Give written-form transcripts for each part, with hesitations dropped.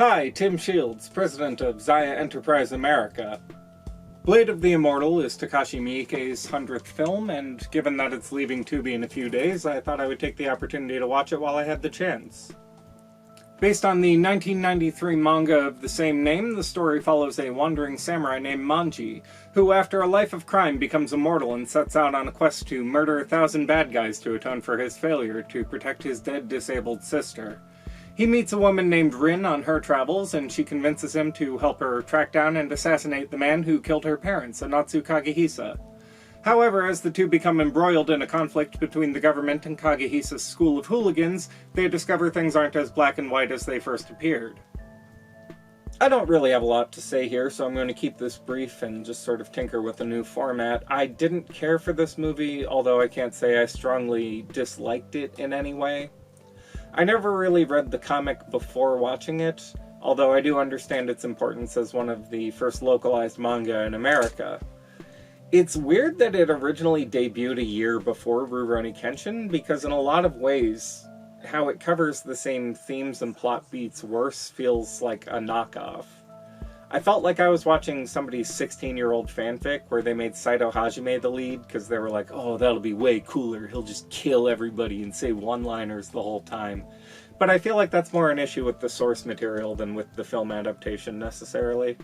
Hi, Tim Shields, president of Zaya Enterprise America. Blade of the Immortal is Takashi Miike's 100th film, and given that it's leaving Tubi in a few days, I thought I would take the opportunity to watch it while I had the chance. Based on the 1993 manga of the same name, the story follows a wandering samurai named Manji, who after a life of crime becomes immortal and sets out on a quest to murder 1,000 bad guys to atone for his failure to protect his dead, disabled sister. He meets a woman named Rin on her travels, and she convinces him to help her track down and assassinate the man who killed her parents, Anatsu Kagehisa. However, as the two become embroiled in a conflict between the government and Kagehisa's school of hooligans, they discover things aren't as black and white as they first appeared. I don't really have a lot to say here, so I'm going to keep this brief and just sort of tinker with a new format. I didn't care for this movie, although I can't say I strongly disliked it in any way. I never really read the comic before watching it, although I do understand its importance as one of the first localized manga in America. It's weird that it originally debuted a year before Rurouni Kenshin, because in a lot of ways, how it covers the same themes and plot beats worse feels like a knockoff. I felt like I was watching somebody's 16-year-old fanfic where they made Saito Hajime the lead because they were like, oh, that'll be way cooler, he'll just kill everybody and say one-liners the whole time. But I feel like that's more an issue with the source material than with the film adaptation necessarily.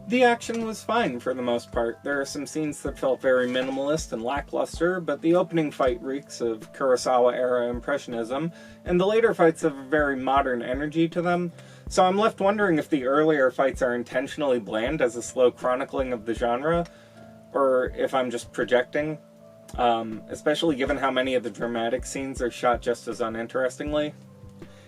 The action was fine for the most part. There are some scenes that felt very minimalist and lackluster, but the opening fight reeks of Kurosawa-era Impressionism, and the later fights have a very modern energy to them. So I'm left wondering if the earlier fights are intentionally bland as a slow chronicling of the genre, or if I'm just projecting, especially given how many of the dramatic scenes are shot just as uninterestingly.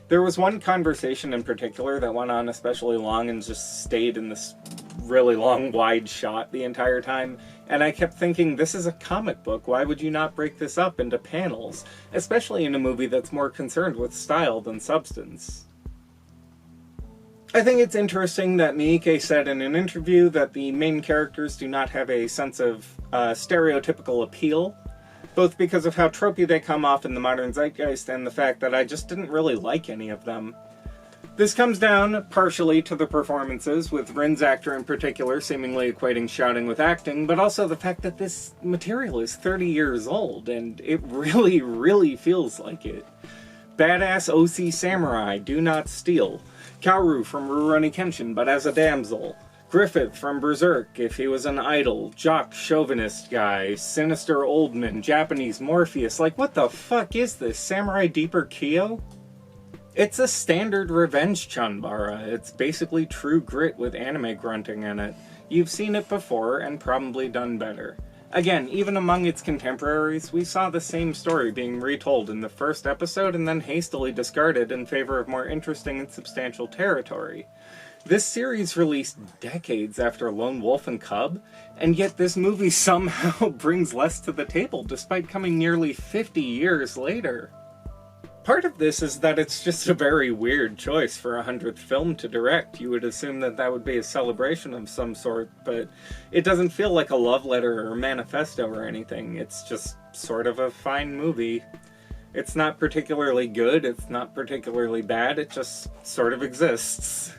There was one conversation in particular that went on especially long and just stayed in this really long wide shot the entire time, and I kept thinking, this is a comic book, why would you not break this up into panels, especially in a movie that's more concerned with style than substance. I think it's interesting that Miike said in an interview that the main characters do not have a sense of stereotypical appeal, both because of how tropey they come off in the modern zeitgeist and the fact that I just didn't really like any of them. This comes down partially to the performances, with Rin's actor in particular seemingly equating shouting with acting, but also the fact that this material is 30 years old, and it really, really feels like it. Badass OC Samurai, do not steal. Kaoru from Rurouni Kenshin, but as a damsel. Griffith from Berserk, if he was an idol. Jock chauvinist guy. Sinister Oldman. Japanese Morpheus. Like, what the fuck is this? Samurai Deeper Kyo? It's a standard revenge chanbara. It's basically True Grit with anime grunting in it. You've seen it before, and probably done better. Again, even among its contemporaries, we saw the same story being retold in the first episode and then hastily discarded in favor of more interesting and substantial territory. This series released decades after Lone Wolf and Cub, and yet this movie somehow brings less to the table despite coming nearly 50 years later. Part of this is that it's just a very weird choice for a 100th film to direct. You would assume that that would be a celebration of some sort, but it doesn't feel like a love letter or a manifesto or anything. It's just sort of a fine movie. It's not particularly good, it's not particularly bad, it just sort of exists.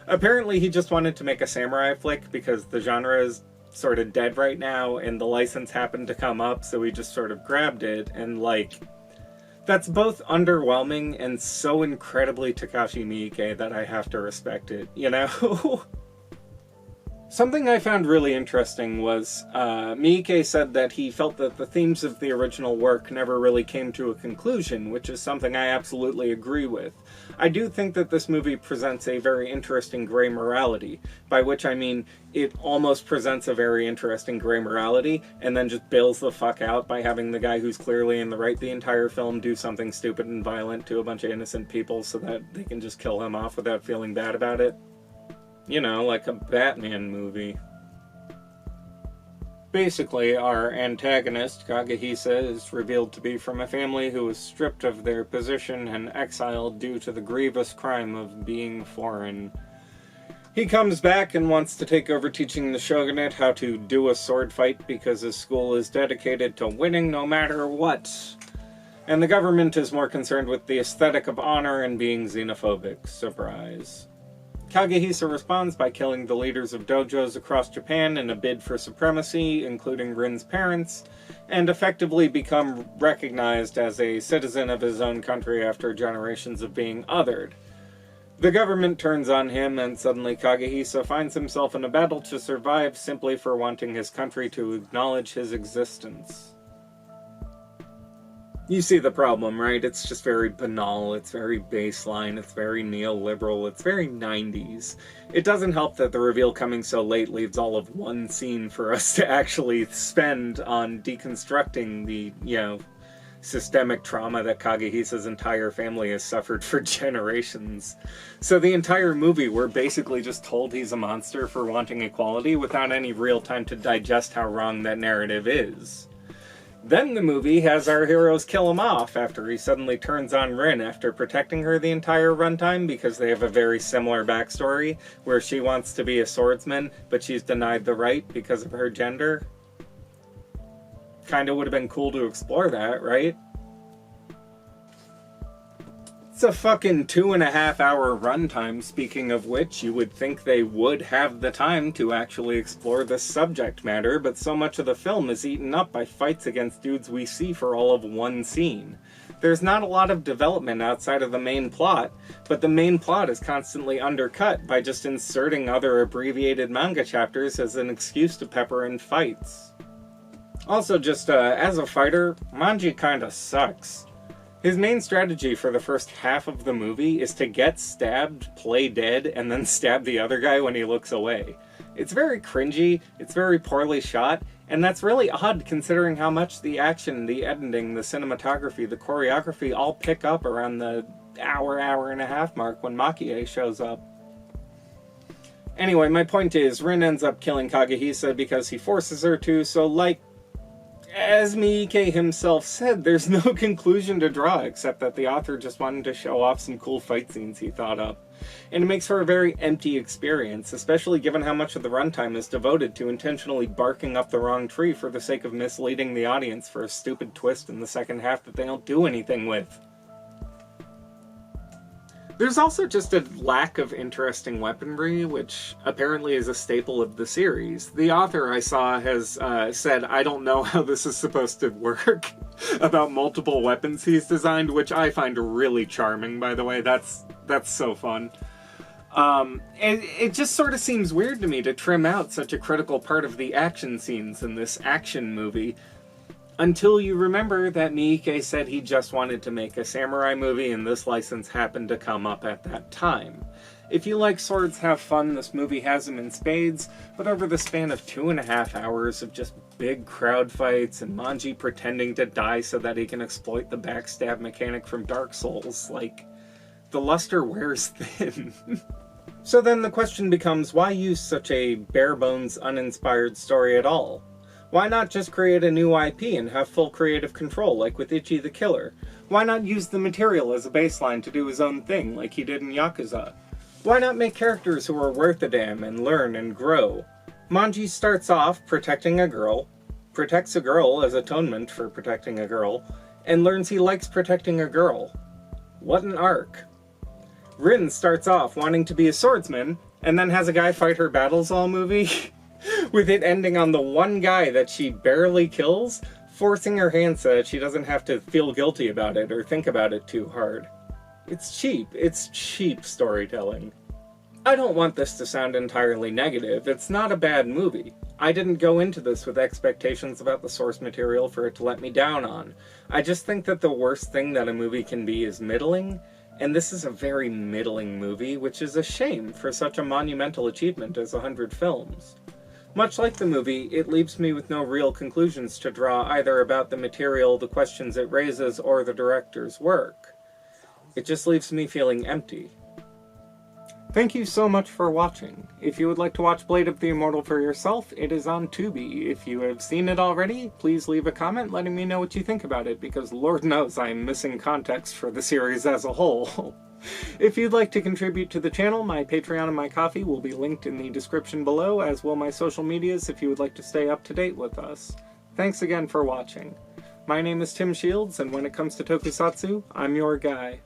Apparently he just wanted to make a samurai flick because the genre is sort of dead right now and the license happened to come up, so he just sort of grabbed it, and like, that's both underwhelming and so incredibly Takashi Miike that I have to respect it, you know? Something I found really interesting was, Miike said that he felt that the themes of the original work never really came to a conclusion, which is something I absolutely agree with. I do think that this movie presents a very interesting gray morality, by which I mean it almost presents a very interesting gray morality, and then just bails the fuck out by having the guy who's clearly in the right the entire film do something stupid and violent to a bunch of innocent people so that they can just kill him off without feeling bad about it. You know, like a Batman movie. Basically, our antagonist, Kagehisa, is revealed to be from a family who was stripped of their position and exiled due to the grievous crime of being foreign. He comes back and wants to take over teaching the shogunate how to do a sword fight because his school is dedicated to winning no matter what. And the government is more concerned with the aesthetic of honor and being xenophobic. Surprise. Kagehisa responds by killing the leaders of dojos across Japan in a bid for supremacy, including Rin's parents, and effectively become recognized as a citizen of his own country after generations of being othered. The government turns on him, and suddenly Kagehisa finds himself in a battle to survive simply for wanting his country to acknowledge his existence. You see the problem, right? It's just very banal, it's very baseline, it's very neoliberal, it's very 90s. It doesn't help that the reveal coming so late leaves all of one scene for us to actually spend on deconstructing the, systemic trauma that Kagehisa's entire family has suffered for generations. So the entire movie, we're basically just told he's a monster for wanting equality without any real time to digest how wrong that narrative is. Then the movie has our heroes kill him off after he suddenly turns on Rin after protecting her the entire runtime because they have a very similar backstory where she wants to be a swordsman but she's denied the right because of her gender. Kinda would have been cool to explore that, right? It's a fucking 2.5 hour runtime, speaking of which, you would think they would have the time to actually explore this subject matter, but so much of the film is eaten up by fights against dudes we see for all of one scene. There's not a lot of development outside of the main plot, but the main plot is constantly undercut by just inserting other abbreviated manga chapters as an excuse to pepper in fights. Also, just as a fighter, Manji kinda sucks. His main strategy for the first half of the movie is to get stabbed, play dead, and then stab the other guy when he looks away. It's very cringy, it's very poorly shot, and that's really odd considering how much the action, the editing, the cinematography, the choreography all pick up around the hour and a half mark when Makie shows up. Anyway, my point is, Rin ends up killing Kagehisa because he forces her to, so as Miike himself said, there's no conclusion to draw except that the author just wanted to show off some cool fight scenes he thought up. And it makes for a very empty experience, especially given how much of the runtime is devoted to intentionally barking up the wrong tree for the sake of misleading the audience for a stupid twist in the second half that they don't do anything with. There's also just a lack of interesting weaponry, which apparently is a staple of the series. The author I saw has said, I don't know how this is supposed to work, about multiple weapons he's designed, which I find really charming, by the way. That's so fun. It just sort of seems weird to me to trim out such a critical part of the action scenes in this action movie, until you remember that Miike said he just wanted to make a samurai movie and this license happened to come up at that time. If you like swords, have fun, this movie has them in spades, but over the span of 2.5 hours of just big crowd fights and Manji pretending to die so that he can exploit the backstab mechanic from Dark Souls, the luster wears thin. So then the question becomes, why use such a bare-bones, uninspired story at all? Why not just create a new IP and have full creative control, like with Ichi the Killer? Why not use the material as a baseline to do his own thing, like he did in Yakuza? Why not make characters who are worth a damn and learn and grow? Manji starts off protecting a girl, protects a girl as atonement for protecting a girl, and learns he likes protecting a girl. What an arc. Rin starts off wanting to be a swordsman, and then has a guy fight her battles all movie, with it ending on the one guy that she barely kills, forcing her hand so that she doesn't have to feel guilty about it or think about it too hard. It's cheap storytelling. I don't want this to sound entirely negative, it's not a bad movie. I didn't go into this with expectations about the source material for it to let me down on. I just think that the worst thing that a movie can be is middling, and this is a very middling movie, which is a shame for such a monumental achievement as 100 films. Much like the movie, it leaves me with no real conclusions to draw either about the material, the questions it raises, or the director's work. It just leaves me feeling empty. Thank you so much for watching. If you would like to watch Blade of the Immortal for yourself, it is on Tubi. If you have seen it already, please leave a comment letting me know what you think about it, because Lord knows I am missing context for the series as a whole. If you'd like to contribute to the channel, my Patreon and my Ko-fi will be linked in the description below, as will my social medias if you would like to stay up to date with us. Thanks again for watching. My name is Tim Shields, and when it comes to tokusatsu, I'm your guy.